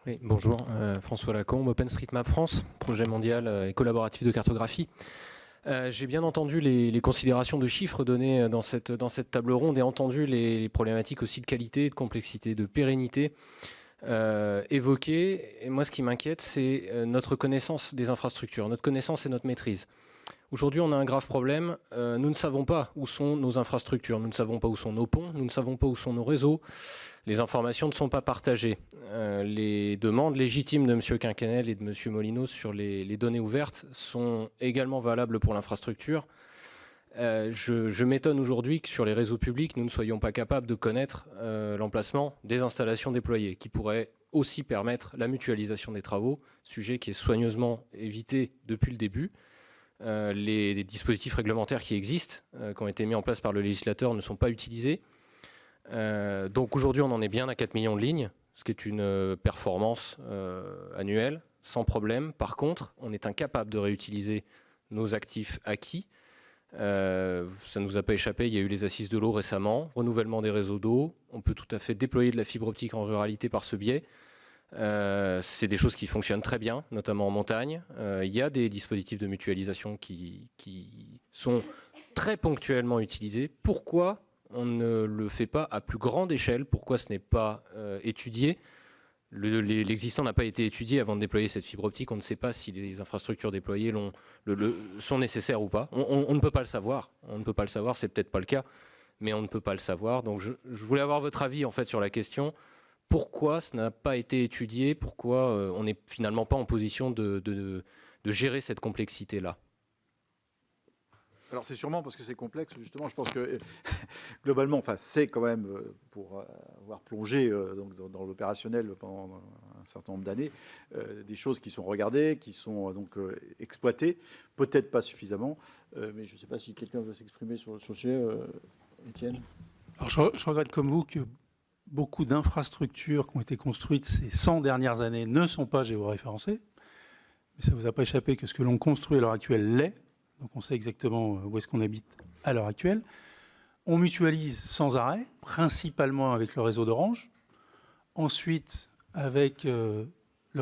Oui, bonjour, François Lacombe, OpenStreetMap France, projet mondial et collaboratif de cartographie. J'ai bien entendu les considérations de chiffres données dans cette table ronde et entendu les problématiques aussi de qualité, de complexité, de pérennité évoquées. Et moi, ce qui m'inquiète, c'est notre connaissance des infrastructures, notre connaissance et notre maîtrise. Aujourd'hui, on a un grave problème. Nous ne savons pas où sont nos infrastructures, nous ne savons pas où sont nos ponts, nous ne savons pas où sont nos réseaux. Les informations ne sont pas partagées. Les demandes légitimes de M. Quinquennel et de M. Molinos sur les données ouvertes sont également valables pour l'infrastructure. Je m'étonne aujourd'hui que sur les réseaux publics, nous ne soyons pas capables de connaître l'emplacement des installations déployées, qui pourrait aussi permettre la mutualisation des travaux, sujet qui est soigneusement évité depuis le début. Les dispositifs réglementaires qui existent, qui ont été mis en place par le législateur, ne sont pas utilisés. Donc aujourd'hui, on en est bien à 4 millions de lignes, ce qui est une performance annuelle, sans problème. Par contre, on est incapable de réutiliser nos actifs acquis. Ça ne nous a pas échappé, il y a eu les assises de l'eau récemment, renouvellement des réseaux d'eau. On peut tout à fait déployer de la fibre optique en ruralité par ce biais. C'est des choses qui fonctionnent très bien, notamment en montagne. Il y a des dispositifs de mutualisation qui sont très ponctuellement utilisés. Pourquoi on ne le fait pas à plus grande échelle? Pourquoi ce n'est pas étudié? L'existant n'a pas été étudié avant de déployer cette fibre optique. On ne sait pas si les infrastructures déployées sont nécessaires ou pas. On ne peut pas le savoir. On ne peut pas le savoir, c'est peut-être pas le cas, mais on ne peut pas le savoir. Donc je voulais avoir votre avis en fait sur la question. Pourquoi ce n'a pas été étudié? Pourquoi on n'est finalement pas en position de gérer cette complexité-là? Alors c'est sûrement parce que c'est complexe, justement. Je pense que globalement, enfin, c'est quand même, pour avoir plongé donc, dans l'opérationnel pendant un certain nombre d'années, des choses qui sont regardées, qui sont donc exploitées, peut-être pas suffisamment, mais je ne sais pas si quelqu'un veut s'exprimer sur le sujet. Étienne? Alors je regrette comme vous que beaucoup d'infrastructures qui ont été construites ces 100 dernières années ne sont pas géoréférencées, mais ça ne vous a pas échappé que ce que l'on construit à l'heure actuelle l'est. Donc on sait exactement où est-ce qu'on habite à l'heure actuelle. On mutualise sans arrêt, principalement avec le réseau d'Orange, ensuite avec le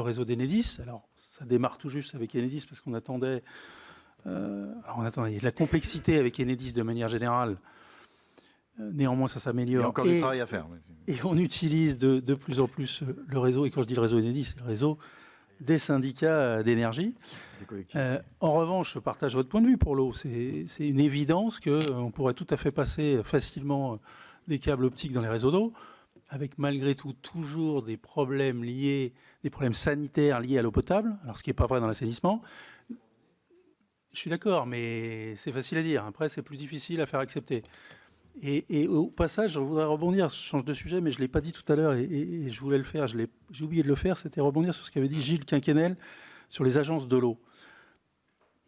réseau d'Enedis. Alors ça démarre tout juste avec Enedis parce qu'on attendait, la complexité avec Enedis de manière générale. Néanmoins, ça s'améliore. Il y a encore du travail à faire. Et on utilise de plus en plus le réseau. Et quand je dis le réseau Enedis, c'est le réseau des syndicats d'énergie. En revanche, je partage votre point de vue pour l'eau. C'est une évidence qu'on pourrait tout à fait passer facilement des câbles optiques dans les réseaux d'eau, avec malgré tout toujours des problèmes sanitaires liés à l'eau potable, alors ce qui n'est pas vrai dans l'assainissement. Je suis d'accord, mais c'est facile à dire. Après, c'est plus difficile à faire accepter. Et au passage, je voudrais rebondir, je change de sujet, mais je ne l'ai pas dit tout à l'heure et je voulais le faire, j'ai oublié de le faire, c'était rebondir sur ce qu'avait dit Gilles Quinquennel sur les agences de l'eau.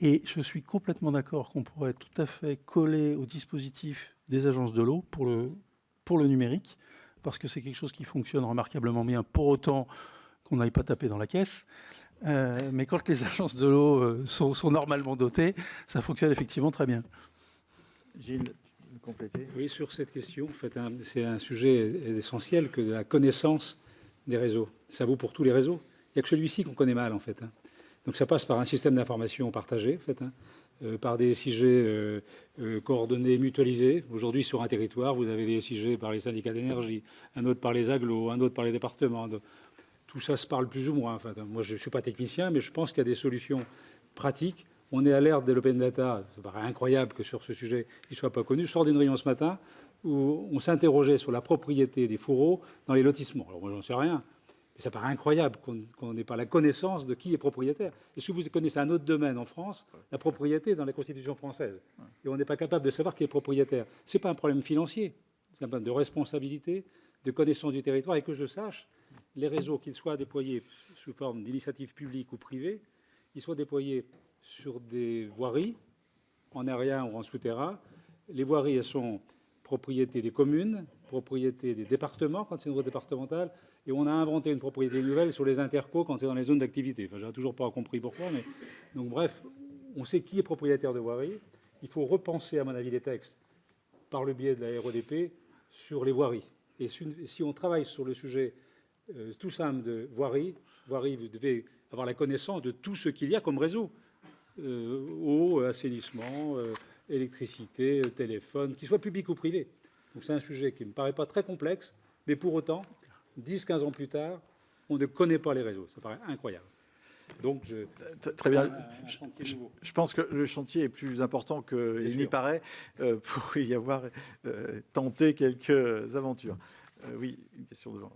Et je suis complètement d'accord qu'on pourrait tout à fait coller au dispositif des agences de l'eau pour le numérique, parce que c'est quelque chose qui fonctionne remarquablement bien, pour autant qu'on n'aille pas taper dans la caisse. Mais quand les agences de l'eau sont normalement dotées, ça fonctionne effectivement très bien. Gilles, compléter. Oui, sur cette question, en fait, c'est un sujet essentiel que de la connaissance des réseaux. Ça vaut pour tous les réseaux. Il n'y a que celui-ci qu'on connaît mal, en fait. Donc ça passe par un système d'information partagé, en fait, par des SIG coordonnés, mutualisés. Aujourd'hui, sur un territoire, vous avez des SIG par les syndicats d'énergie, un autre par les agglos, un autre par les départements. Tout ça se parle plus ou moins. En fait. Moi, je ne suis pas technicien, mais je pense qu'il y a des solutions pratiques. On est à l'ère de l'open data. Ça paraît incroyable que sur ce sujet, il ne soit pas connu. Je sors d'une réunion ce matin où on s'interrogeait sur la propriété des fourreaux dans les lotissements. Alors moi, j'en sais rien. Mais ça paraît incroyable qu'on n'ait pas la connaissance de qui est propriétaire. Est-ce que vous connaissez un autre domaine en France, la propriété dans la Constitution française? Et on n'est pas capable de savoir qui est propriétaire. Ce n'est pas un problème financier. C'est un problème de responsabilité, de connaissance du territoire. Et que je sache, les réseaux, qu'ils soient déployés sous forme d'initiative publique ou privée, ils soient déployés sur des voiries, en aérien ou en souterrain. Les voiries, elles sont propriété des communes, propriété des départements quand c'est une route départementale, et on a inventé une propriété nouvelle sur les intercos quand c'est dans les zones d'activité. Enfin, j'ai toujours pas compris pourquoi, mais donc bref, on sait qui est propriétaire de voiries. Il faut repenser, à mon avis, les textes par le biais de la REDP sur les voiries Et si on travaille sur le sujet tout simple de voirie, vous devez avoir la connaissance de tout ce qu'il y a comme réseau. Eau, assainissement, électricité, téléphone, qu'il soit public ou privé. Donc c'est un sujet qui ne me paraît pas très complexe, mais pour autant, 10-15 ans plus tard, on ne connaît pas les réseaux. Ça paraît incroyable. Donc, très bien. Je pense que le chantier est plus important qu'il n'y paraît pour y avoir tenté quelques aventures. Oui, une question devant.